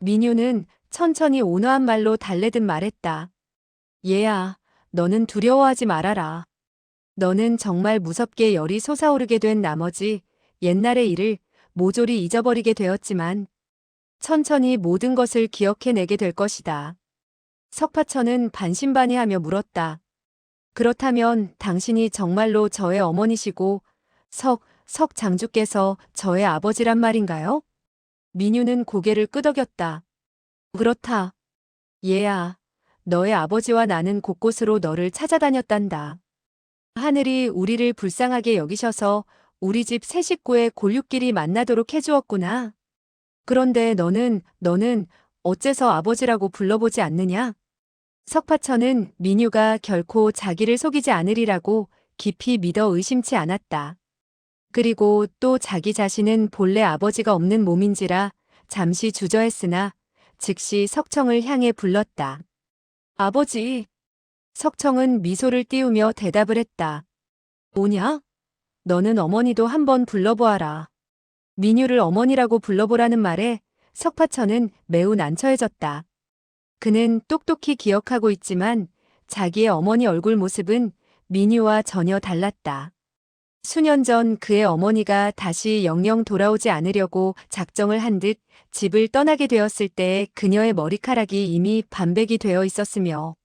민유는 천천히 온화한 말로 달래듯 말했다. 얘야, 너는 두려워하지 말아라. 너는 정말 무섭게 열이 솟아오르게 된 나머지 옛날의 일을 모조리 잊어버리게 되었지만 천천히 모든 것을 기억해내게 될 것이다. 석파천은 반신반의하며 물었다. 그렇다면 당신이 정말로 저의 어머니시고 석 장주께서 저의 아버지란 말인가요? 민유는 고개를 끄덕였다. 그렇다. 얘야, 너의 아버지와 나는 곳곳으로 너를 찾아다녔단다. 하늘이 우리를 불쌍하게 여기셔서 우리 집 세 식구의 골육길이 만나도록 해주었구나. 그런데 너는 어째서 아버지라고 불러보지 않느냐? 석파천은 민유가 결코 자기를 속이지 않으리라고 깊이 믿어 의심치 않았다. 그리고 또 자기 자신은 본래 아버지가 없는 몸인지라 잠시 주저했으나 즉시 석청을 향해 불렀다. 아버지. 석청은 미소를 띄우며 대답을 했다. 뭐냐? 너는 어머니도 한번 불러보아라. 민유를 어머니라고 불러보라는 말에 석파천은 매우 난처해졌다. 그는 똑똑히 기억하고 있지만 자기의 어머니 얼굴 모습은 민유와 전혀 달랐다. 수년 전 그의 어머니가 다시 영영 돌아오지 않으려고 작정을 한 듯 집을 떠나게 되었을 때 그녀의 머리카락이 이미 반백이 되어 있었으며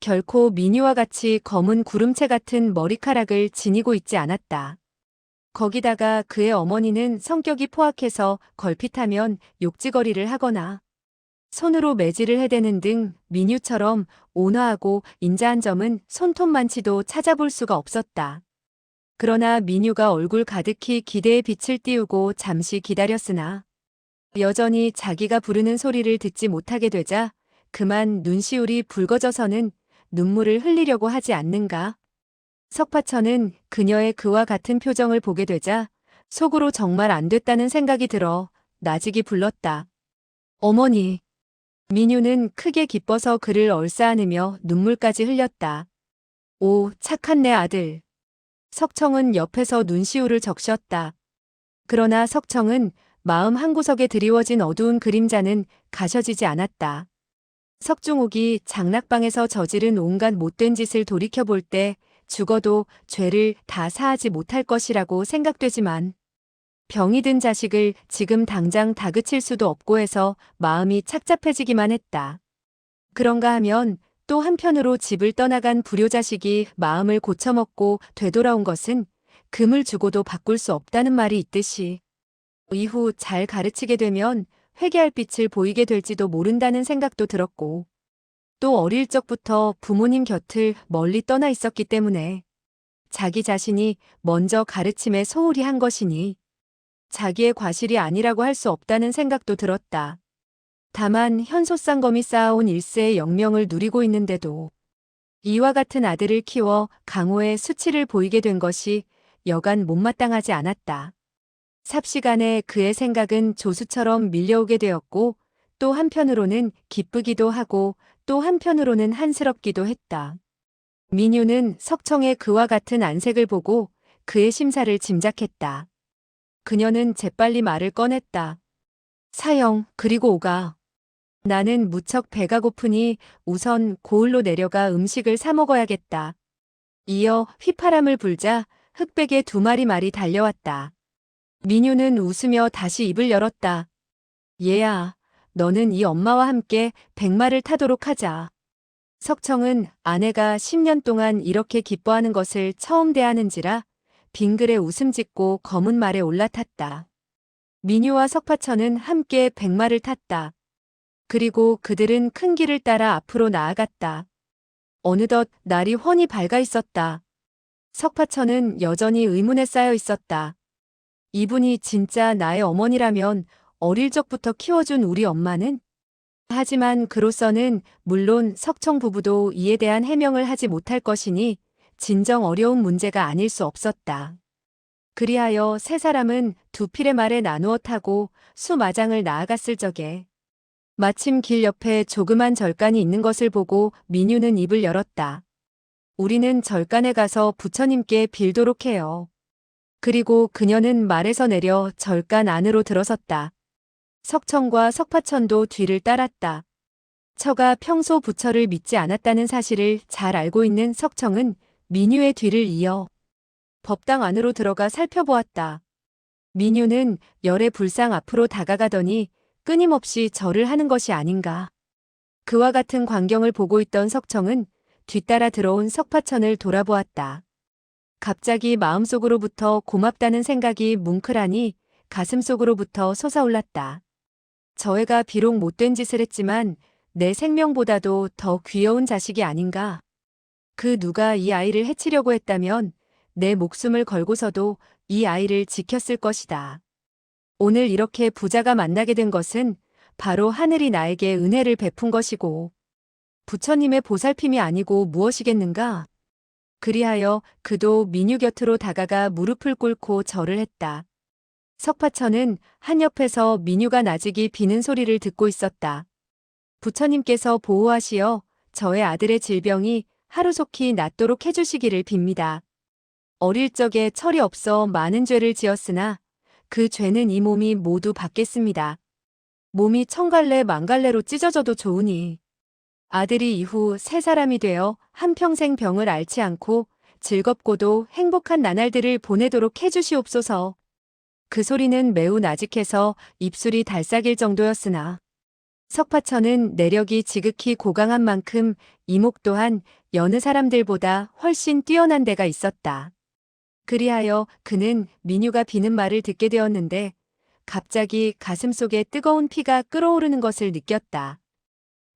결코 민유와 같이 검은 구름체 같은 머리카락을 지니고 있지 않았다. 거기다가 그의 어머니는 성격이 포악해서 걸핏하면 욕지거리를 하거나 손으로 매질을 해대는 등 민유처럼 온화하고 인자한 점은 손톱만치도 찾아볼 수가 없었다. 그러나 민유가 얼굴 가득히 기대의 빛을 띄우고 잠시 기다렸으나 여전히 자기가 부르는 소리를 듣지 못하게 되자 그만 눈시울이 붉어져서는 눈물을 흘리려고 하지 않는가. 석파천은 그녀의 그와 같은 표정을 보게 되자 속으로 정말 안 됐다는 생각이 들어 나직이 불렀다. 어머니. 민유는 크게 기뻐서 그를 얼싸안으며 눈물까지 흘렸다. 오, 착한 내 아들. 석청은 옆에서 눈시울을 적셨다. 그러나 석청은 마음 한구석에 드리워진 어두운 그림자는 가셔지지 않았다. 석중옥이 장락방에서 저지른 온갖 못된 짓을 돌이켜볼 때 죽어도 죄를 다 사하지 못할 것이라고 생각되지만 병이 든 자식을 지금 당장 다그칠 수도 없고 해서 마음이 착잡해지기만 했다. 그런가 하면 또 한편으로 집을 떠나간 불효자식이 마음을 고쳐먹고 되돌아온 것은 금을 주고도 바꿀 수 없다는 말이 있듯이 이후 잘 가르치게 되면 회개할 빛을 보이게 될지도 모른다는 생각도 들었고 또 어릴 적부터 부모님 곁을 멀리 떠나 있었기 때문에 자기 자신이 먼저 가르침에 소홀히 한 것이니 자기의 과실이 아니라고 할 수 없다는 생각도 들었다. 다만 현소쌍검이 쌓아온 일세의 영명을 누리고 있는데도 이와 같은 아들을 키워 강호의 수치를 보이게 된 것이 여간 못마땅하지 않았다. 삽시간에 그의 생각은 조수처럼 밀려오게 되었고 또 한편으로는 기쁘기도 하고 또 한편으로는 한스럽기도 했다. 민유는 석청의 그와 같은 안색을 보고 그의 심사를 짐작했다. 그녀는 재빨리 말을 꺼냈다. 사형, 그리고 오가. 나는 무척 배가 고프니 우선 고을로 내려가 음식을 사 먹어야겠다. 이어 휘파람을 불자 흑백의 두 마리 말이 달려왔다. 민유는 웃으며 다시 입을 열었다. 얘야, 너는 이 엄마와 함께 백마를 타도록 하자. 석청은 아내가 10년 동안 이렇게 기뻐하는 것을 처음 대하는지라 빙글에 웃음 짓고 검은 말에 올라탔다. 민유와 석파천은 함께 백마를 탔다. 그리고 그들은 큰 길을 따라 앞으로 나아갔다. 어느덧 날이 훤히 밝아 있었다. 석파천은 여전히 의문에 쌓여 있었다. 이분이 진짜 나의 어머니라면 어릴 적부터 키워준 우리 엄마는? 하지만 그로서는 물론 석청 부부도 이에 대한 해명을 하지 못할 것이니 진정 어려운 문제가 아닐 수 없었다. 그리하여 세 사람은 두 필의 말에 나누어 타고 수마장을 나아갔을 적에 마침 길 옆에 조그만 절간이 있는 것을 보고 민유는 입을 열었다. 우리는 절간에 가서 부처님께 빌도록 해요. 그리고 그녀는 말에서 내려 절간 안으로 들어섰다. 석청과 석파천도 뒤를 따랐다. 처가 평소 부처를 믿지 않았다는 사실을 잘 알고 있는 석청은 민유의 뒤를 이어 법당 안으로 들어가 살펴보았다. 민유는 열애 불상 앞으로 다가가더니 끊임없이 절을 하는 것이 아닌가. 그와 같은 광경을 보고 있던 석청은 뒤따라 들어온 석파천을 돌아보았다. 갑자기 마음속으로부터 고맙다는 생각이 뭉클하니 가슴속으로부터 솟아올랐다. 저 애가 비록 못된 짓을 했지만 내 생명보다도 더 귀여운 자식이 아닌가. 그 누가 이 아이를 해치려고 했다면 내 목숨을 걸고서도 이 아이를 지켰을 것이다. 오늘 이렇게 부자가 만나게 된 것은 바로 하늘이 나에게 은혜를 베푼 것이고 부처님의 보살핌이 아니고 무엇이겠는가? 그리하여 그도 민유 곁으로 다가가 무릎을 꿇고 절을 했다. 석파천은 한옆에서 민유가 나직이 비는 소리를 듣고 있었다. 부처님께서 보호하시어 저의 아들의 질병이 하루속히 낫도록 해주시기를 빕니다. 어릴 적에 철이 없어 많은 죄를 지었으나 그 죄는 이 몸이 모두 받겠습니다. 몸이 천갈래 만갈래로 찢어져도 좋으니 아들이 이후 새 사람이 되어 한평생 병을 앓지 않고 즐겁고도 행복한 나날들을 보내도록 해주시옵소서. 그 소리는 매우 나직해서 입술이 달싹일 정도였으나 석파천은 내력이 지극히 고강한 만큼 이목 또한 여느 사람들보다 훨씬 뛰어난 데가 있었다. 그리하여 그는 민유가 비는 말을 듣게 되었는데 갑자기 가슴속에 뜨거운 피가 끓어오르는 것을 느꼈다.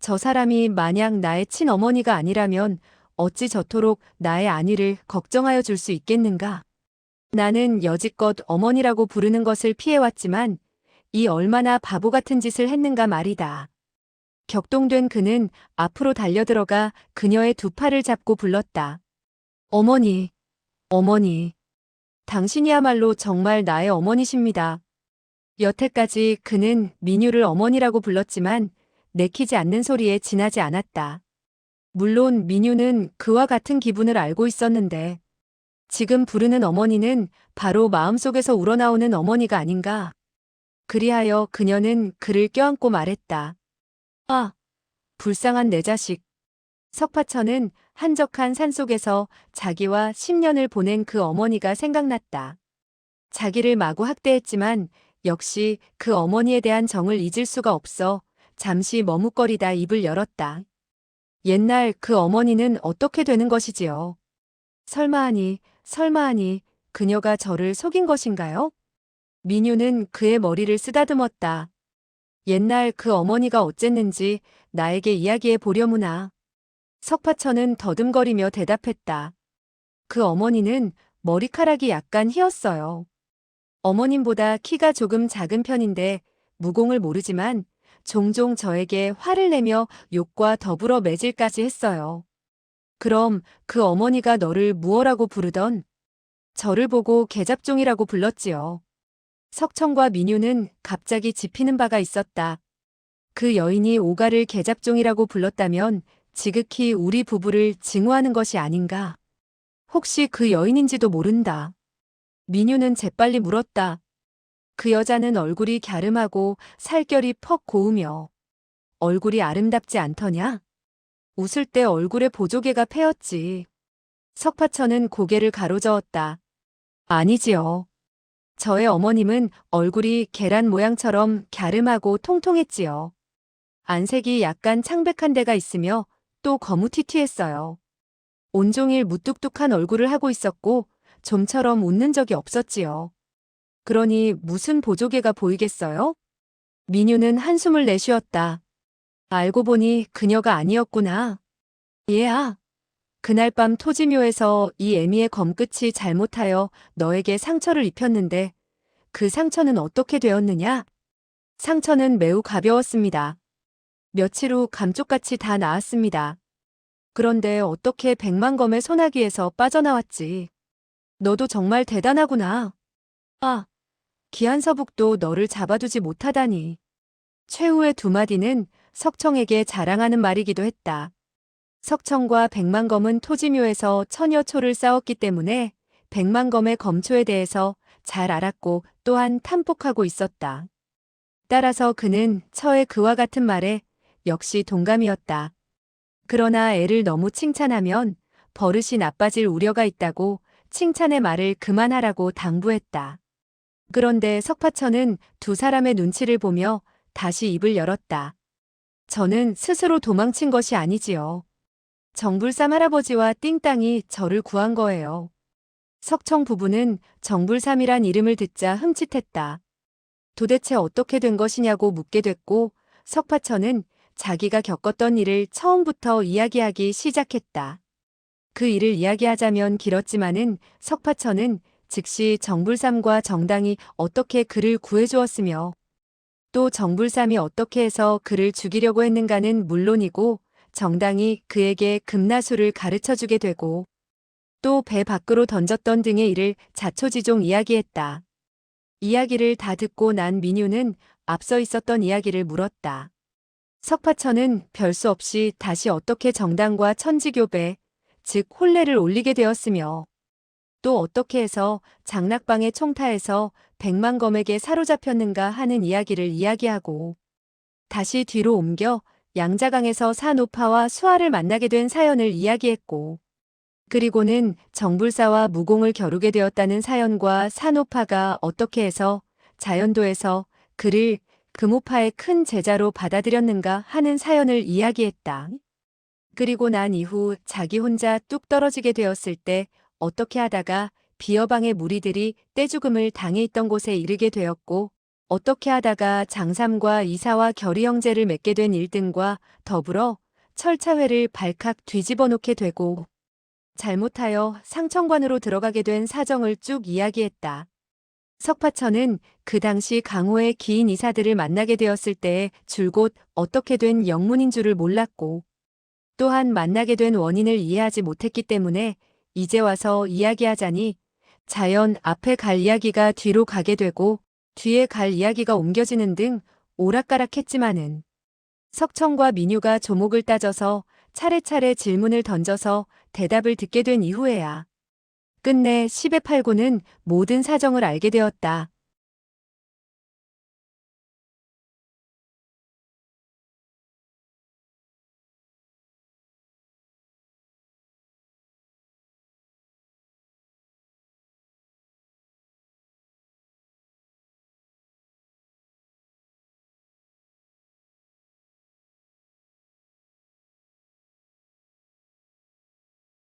저 사람이 만약 나의 친어머니가 아니라면 어찌 저토록 나의 안위를 걱정하여 줄 수 있겠는가? 나는 여지껏 어머니라고 부르는 것을 피해왔지만 이 얼마나 바보 같은 짓을 했는가 말이다. 격동된 그는 앞으로 달려들어가 그녀의 두 팔을 잡고 불렀다. 어머니, 어머니. 당신이야말로 정말 나의 어머니십니다. 여태까지 그는 민유를 어머니라고 불렀지만 내키지 않는 소리에 지나지 않았다. 물론 민유는 그와 같은 기분을 알고 있었는데 지금 부르는 어머니는 바로 마음속에서 우러나오는 어머니가 아닌가. 그리하여 그녀는 그를 껴안고 말했다. 아, 불쌍한 내 자식. 석파천은 한적한 산속에서 자기와 10년을 보낸 그 어머니가 생각났다. 자기를 마구 학대했지만 역시 그 어머니에 대한 정을 잊을 수가 없어 잠시 머뭇거리다 입을 열었다. 옛날 그 어머니는 어떻게 되는 것이지요? 설마하니 그녀가 저를 속인 것인가요? 민유는 그의 머리를 쓰다듬었다. 옛날 그 어머니가 어쨌는지 나에게 이야기해 보려무나. 석파천은 더듬거리며 대답했다. 그 어머니는 머리카락이 약간 휘었어요. 어머님보다 키가 조금 작은 편인데 무공을 모르지만 종종 저에게 화를 내며 욕과 더불어 매질까지 했어요. 그럼 그 어머니가 너를 무엇라고 부르던? 저를 보고 계잡종이라고 불렀지요. 석청과 민유는 갑자기 짚히는 바가 있었다. 그 여인이 오가를 계잡종이라고 불렀다면 지극히 우리 부부를 증오하는 것이 아닌가. 혹시 그 여인인지도 모른다. 민유는 재빨리 물었다. 그 여자는 얼굴이 갸름하고 살결이 퍽 고우며 얼굴이 아름답지 않더냐? 웃을 때 얼굴에 보조개가 패였지. 석파천은 고개를 가로저었다. 아니지요. 저의 어머님은 얼굴이 계란 모양처럼 갸름하고 통통했지요. 안색이 약간 창백한 데가 있으며 또 거무튀튀했어요. 온종일 무뚝뚝한 얼굴을 하고 있었고 좀처럼 웃는 적이 없었지요. 그러니 무슨 보조개가 보이겠어요? 민유는 한숨을 내쉬었다. 알고 보니 그녀가 아니었구나. 얘야. 그날 밤 토지묘에서 이 애미의 검끝이 잘못하여 너에게 상처를 입혔는데 그 상처는 어떻게 되었느냐? 상처는 매우 가벼웠습니다. 며칠 후 감쪽같이 다 나았습니다. 그런데 어떻게 백만검의 소나기에서 빠져나왔지? 너도 정말 대단하구나. 아, 기한서북도 너를 잡아두지 못하다니. 최후의 두 마디는 석청에게 자랑하는 말이기도 했다. 석청과 백만검은 토지묘에서 천여 초를 싸웠기 때문에 백만검의 검초에 대해서 잘 알았고 또한 탐복하고 있었다. 따라서 그는 처의 그와 같은 말에 역시 동감이었다. 그러나 애를 너무 칭찬하면 버릇이 나빠질 우려가 있다고 칭찬의 말을 그만하라고 당부했다. 그런데 석파천은 두 사람의 눈치를 보며 다시 입을 열었다. 저는 스스로 도망친 것이 아니지요. 정불삼 할아버지와 띵땅이 저를 구한 거예요. 석청 부부는 정불삼이란 이름을 듣자 흠칫했다. 도대체 어떻게 된 것이냐고 묻게 됐고 석파천은 자기가 겪었던 일을 처음부터 이야기하기 시작했다. 그 일을 이야기하자면 길었지만은 석파천은 즉시 정불삼과 정당이 어떻게 그를 구해주었으며 또 정불삼이 어떻게 해서 그를 죽이려고 했는가는 물론이고 정당이 그에게 금나수를 가르쳐주게 되고 또 배 밖으로 던졌던 등의 일을 자초지종 이야기했다. 이야기를 다 듣고 난 민유는 앞서 있었던 이야기를 물었다. 석파천은 별수 없이 다시 어떻게 정당과 천지교배, 즉 혼례를 올리게 되었으며 또 어떻게 해서 장락방의 총타에서 백만검에게 사로잡혔는가 하는 이야기를 이야기하고 다시 뒤로 옮겨 양자강에서 사노파와 수아를 만나게 된 사연을 이야기했고 그리고는 정불사와 무공을 겨루게 되었다는 사연과 사노파가 어떻게 해서 자연도에서 그를 금오파의 큰 제자로 받아들였는가 하는 사연을 이야기했다. 그리고 난 이후 자기 혼자 뚝 떨어지게 되었을 때 어떻게 하다가 비어방의 무리들이 떼죽음을 당해 있던 곳에 이르게 되었고 어떻게 하다가 장삼과 이사와 결의 형제를 맺게 된 일 등과 더불어 철차회를 발칵 뒤집어 놓게 되고 잘못하여 상청관으로 들어가게 된 사정을 쭉 이야기했다. 석파천은 그 당시 강호의 기인 이사들을 만나게 되었을 때에 줄곧 어떻게 된 영문인 줄을 몰랐고 또한 만나게 된 원인을 이해하지 못했기 때문에 이제 와서 이야기하자니 자연 앞에 갈 이야기가 뒤로 가게 되고 뒤에 갈 이야기가 옮겨지는 등 오락가락했지만은 석청과 민유가 조목을 따져서 차례차례 질문을 던져서 대답을 듣게 된 이후에야 끝내 10의 8구는 모든 사정을 알게 되었다.